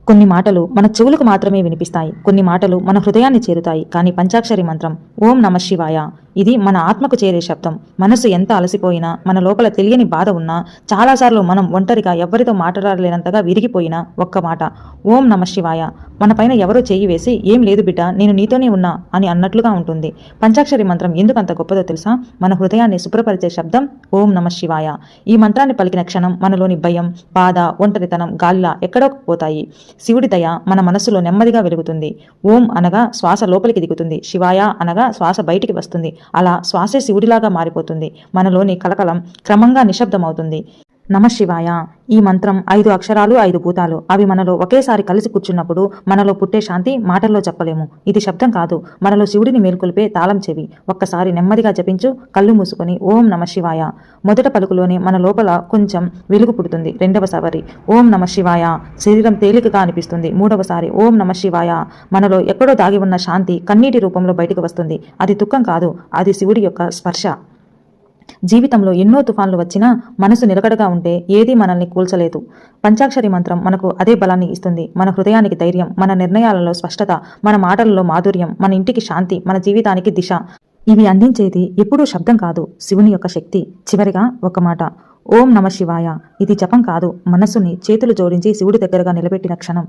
కొన్ని మాటలు మన చెవులకు మాత్రమే వినిపిస్తాయి. కొన్ని మాటలు మన హృదయాన్ని చేరుతాయి. కానీ పంచాక్షరి మంత్రం ఓం నమః శివాయ ఇది మన ఆత్మకు చేరే శబ్దం. మనసు ఎంత అలసిపోయినా, మన లోపల తెలియని బాధ ఉన్నా, చాలాసార్లు మనం ఒంటరిగా ఎవ్వరితో మాట్లాడలేనంతగా విరిగిపోయినా ఒక్క మాట ఓం నమః శివాయ మన పైన ఎవరో చెయ్యి వేసి ఏం లేదు బిడ్డ నేను నీతోనే ఉన్నా అని అన్నట్లుగా ఉంటుంది. పంచాక్షరి మంత్రం ఎందుకంత గొప్పదో తెలుసా? మన హృదయాన్ని శుభ్రపరిచే శబ్దం ఓం నమః శివాయ. ఈ మంత్రాన్ని పలికిన క్షణం మనలోని భయం, బాధ, ఒంటరితనం గాలిలా ఎక్కడో పోతాయి. శివుడి దయ మన మనస్సులో నెమ్మదిగా వెలుగుతుంది. ఓం అనగా శ్వాస లోపలికి దిగుతుంది, శివాయ అనగా శ్వాస బయటికి వస్తుంది. అలా శ్వాసే శివుడిలాగా మారిపోతుంది. మనలోని కలకలం క్రమంగా నిశ్శబ్దమవుతుంది. నమః శివాయ ఈ మంత్రం 5 అక్షరాలు 5 భూతాలు. అవి మనలో ఒకేసారి కలిసి కూర్చున్నప్పుడు మనలో పుట్టే శాంతి మాటల్లో చెప్పలేము. ఇది శబ్దం కాదు, మనలో శివుడిని మేల్కొల్పే తాళం చెవి. ఒక్కసారి నెమ్మదిగా జపించు, కళ్ళు మూసుకొని ఓం నమః శివాయ. మొదట పలుకులోనే మన లోపల కొంచెం వెలుగు పుడుతుంది. రెండవసారి ఓం నమః శివాయ శరీరం తేలికగా అనిపిస్తుంది. మూడవసారి ఓం నమః శివాయ మనలో ఎక్కడో దాగి ఉన్న శాంతి కన్నీటి రూపంలో బయటకు వస్తుంది. అది దుఃఖం కాదు, అది శివుడి యొక్క స్పర్శ. జీవితంలో ఎన్నో తుఫాన్లు వచ్చినా మనసు నిలకడగా ఉంటే ఏదీ మనల్ని కూల్చలేదు. పంచాక్షరి మంత్రం మనకు అదే బలాన్ని ఇస్తుంది. మన హృదయానికి ధైర్యం, మన నిర్ణయాలలో స్పష్టత, మన మాటలలో మాధుర్యం, మన ఇంటికి శాంతి, మన జీవితానికి దిశ. ఇవి అందించేది ఎప్పుడూ శబ్దం కాదు, శివుని యొక్క శక్తి. చివరిగా ఒక మాట ఓం నమః శివాయ. ఇది జపం కాదు, మనస్సుని చేతులు జోడించి శివుడి దగ్గరగా నిలబెట్టిన క్షణం.